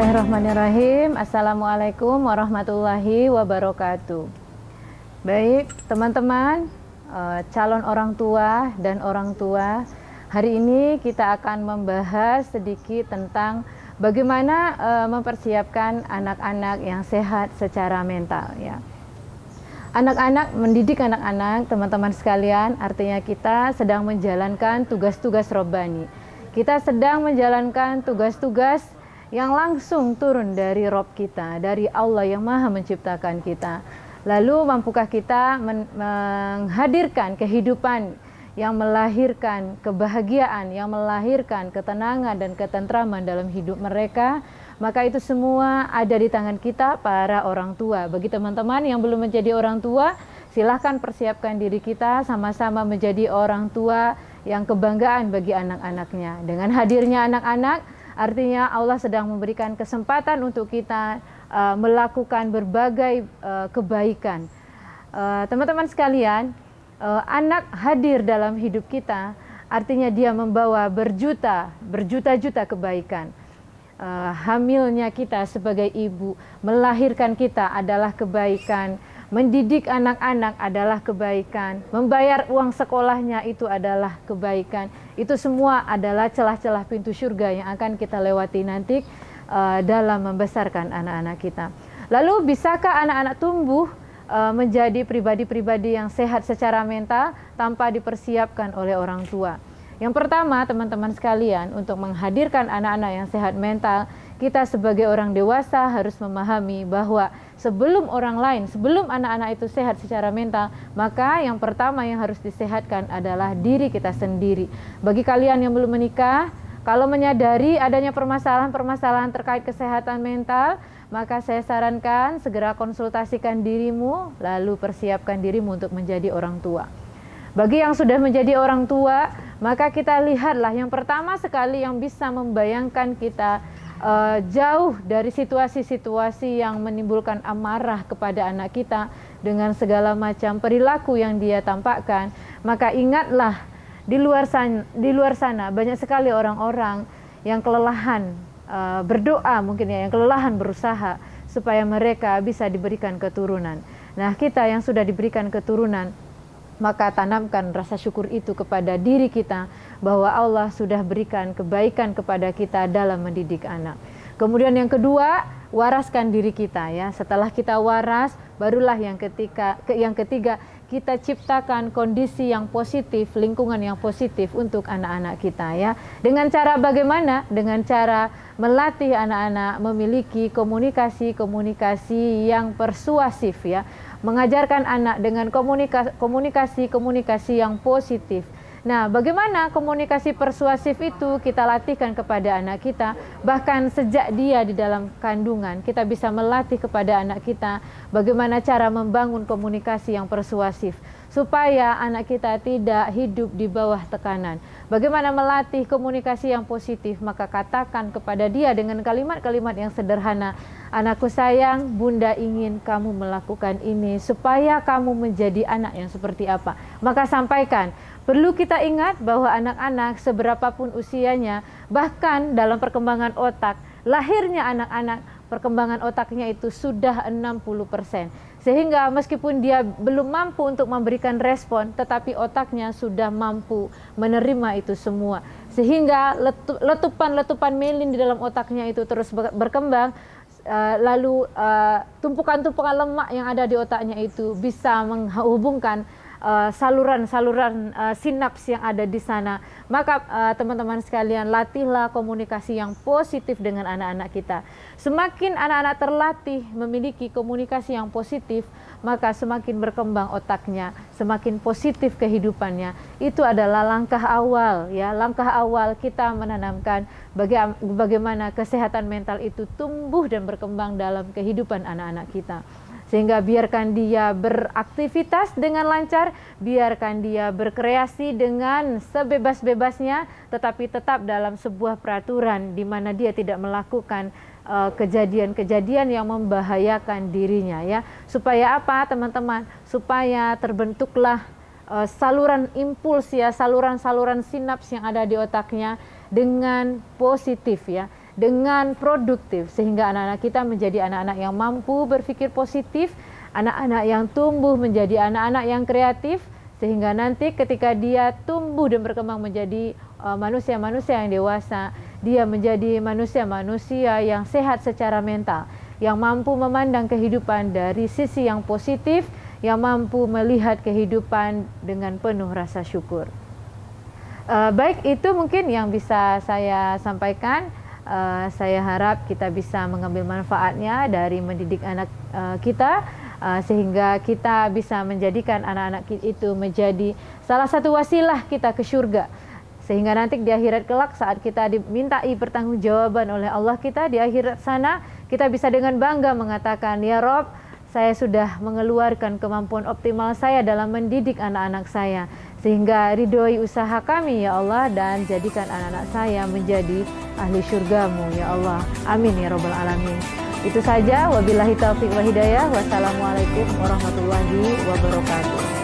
Bismillahirrahmanirrahim. Assalamualaikum warahmatullahi wabarakatuh. Baik, teman-teman, calon orang tua dan orang tua, hari ini kita akan membahas sedikit tentang bagaimana mempersiapkan anak-anak yang sehat secara mental, ya. Anak-anak, mendidik anak-anak, teman-teman sekalian, artinya kita sedang menjalankan tugas-tugas robbani. Kita sedang menjalankan tugas-tugas yang langsung turun dari Rob kita, dari Allah yang Maha Menciptakan kita. Lalu mampukah kita menghadirkan kehidupan yang melahirkan kebahagiaan, yang melahirkan ketenangan dan ketentraman dalam hidup mereka? Maka itu semua ada di tangan kita, para orang tua. Bagi teman-teman yang belum menjadi orang tua, silahkan persiapkan diri kita sama-sama menjadi orang tua yang kebanggaan bagi anak-anaknya. Dengan hadirnya anak-anak, artinya Allah sedang memberikan kesempatan untuk kita melakukan berbagai kebaikan. Teman-teman sekalian, anak hadir dalam hidup kita, artinya dia membawa berjuta-juta kebaikan. Hamilnya kita sebagai ibu, melahirkan kita adalah kebaikan. Mendidik anak-anak adalah kebaikan. Membayar uang sekolahnya itu adalah kebaikan. Itu semua adalah celah-celah pintu surga yang akan kita lewati nanti dalam membesarkan anak-anak kita. Lalu bisakah anak-anak tumbuh menjadi pribadi-pribadi yang sehat secara mental tanpa dipersiapkan oleh orang tua? Yang pertama, teman-teman sekalian, untuk menghadirkan anak-anak yang sehat mental, kita sebagai orang dewasa harus memahami bahwa sebelum orang lain, sebelum anak-anak itu sehat secara mental, maka yang pertama yang harus disehatkan adalah diri kita sendiri. Bagi kalian yang belum menikah, kalau menyadari adanya permasalahan-permasalahan terkait kesehatan mental, maka saya sarankan segera konsultasikan dirimu, lalu persiapkan dirimu untuk menjadi orang tua. Bagi yang sudah menjadi orang tua, maka kita lihatlah yang pertama sekali yang bisa membayangkan kita jauh dari situasi-situasi yang menimbulkan amarah kepada anak kita dengan segala macam perilaku yang dia tampakkan. Maka ingatlah, di luar sana banyak sekali orang-orang yang kelelahan berdoa, mungkin ya, yang kelelahan berusaha supaya mereka bisa diberikan keturunan. Nah, kita yang sudah diberikan keturunan, maka tanamkan rasa syukur itu kepada diri kita, bahwa Allah sudah berikan kebaikan kepada kita dalam mendidik anak. Kemudian yang kedua, waraskan diri kita, ya. Setelah kita waras, barulah yang ketiga kita ciptakan kondisi yang positif, lingkungan yang positif untuk anak-anak kita, ya. Dengan cara bagaimana? Dengan cara melatih anak-anak memiliki komunikasi yang persuasif, ya. Mengajarkan anak dengan komunikasi yang positif. Nah, bagaimana komunikasi persuasif itu kita latihkan kepada anak kita, bahkan sejak dia di dalam kandungan, kita bisa melatih kepada anak kita bagaimana cara membangun komunikasi yang persuasif, supaya anak kita tidak hidup di bawah tekanan. Bagaimana melatih komunikasi yang positif? Maka katakan kepada dia dengan kalimat-kalimat yang sederhana, "Anakku sayang, bunda ingin kamu melakukan ini supaya kamu menjadi anak yang seperti apa." Maka sampaikan. Perlu kita ingat bahwa anak-anak seberapapun usianya, bahkan dalam perkembangan otak, lahirnya anak-anak, perkembangan otaknya itu sudah 60%. Sehingga meskipun dia belum mampu untuk memberikan respon, tetapi otaknya sudah mampu menerima itu semua. Sehingga letupan-letupan melin di dalam otaknya itu terus berkembang, lalu tumpukan-tumpukan lemak yang ada di otaknya itu bisa menghubungkan saluran-saluran sinaps yang ada di sana. Maka teman-teman sekalian, latihlah komunikasi yang positif dengan anak-anak kita. Semakin anak-anak terlatih memiliki komunikasi yang positif, maka semakin berkembang otaknya, semakin positif kehidupannya. Itu adalah langkah awal, ya, langkah awal kita menanamkan bagaimana kesehatan mental itu tumbuh dan berkembang dalam kehidupan anak-anak kita. Sehingga biarkan dia beraktivitas dengan lancar, biarkan dia berkreasi dengan sebebas-bebasnya, tetapi tetap dalam sebuah peraturan di mana dia tidak melakukan kejadian-kejadian yang membahayakan dirinya, ya. Supaya apa, teman-teman? Supaya terbentuklah saluran impuls, ya, saluran-saluran sinaps yang ada di otaknya dengan positif, ya. dengan produktif, sehingga anak-anak kita menjadi anak-anak yang mampu berpikir positif, anak-anak yang tumbuh menjadi anak-anak yang kreatif, sehingga nanti ketika dia tumbuh dan berkembang menjadi manusia-manusia yang dewasa, dia menjadi manusia-manusia yang sehat secara mental, yang mampu memandang kehidupan dari sisi yang positif, yang mampu melihat kehidupan dengan penuh rasa syukur. Baik, itu mungkin yang bisa saya sampaikan. Saya harap kita bisa mengambil manfaatnya dari mendidik anak kita, sehingga kita bisa menjadikan anak-anak itu menjadi salah satu wasilah kita ke surga, sehingga nanti di akhirat kelak saat kita dimintai pertanggungjawaban oleh Allah kita di akhirat sana, kita bisa dengan bangga mengatakan, ya Rob, saya sudah mengeluarkan kemampuan optimal saya dalam mendidik anak-anak saya, sehingga ridhoi usaha kami ya Allah, dan jadikan anak-anak saya menjadi ahli surgamu ya Allah. Amin ya Rabbal Alamin. Itu saja, wabillahi taufiq wa hidayah. Wassalamualaikum warahmatullahi wabarakatuh.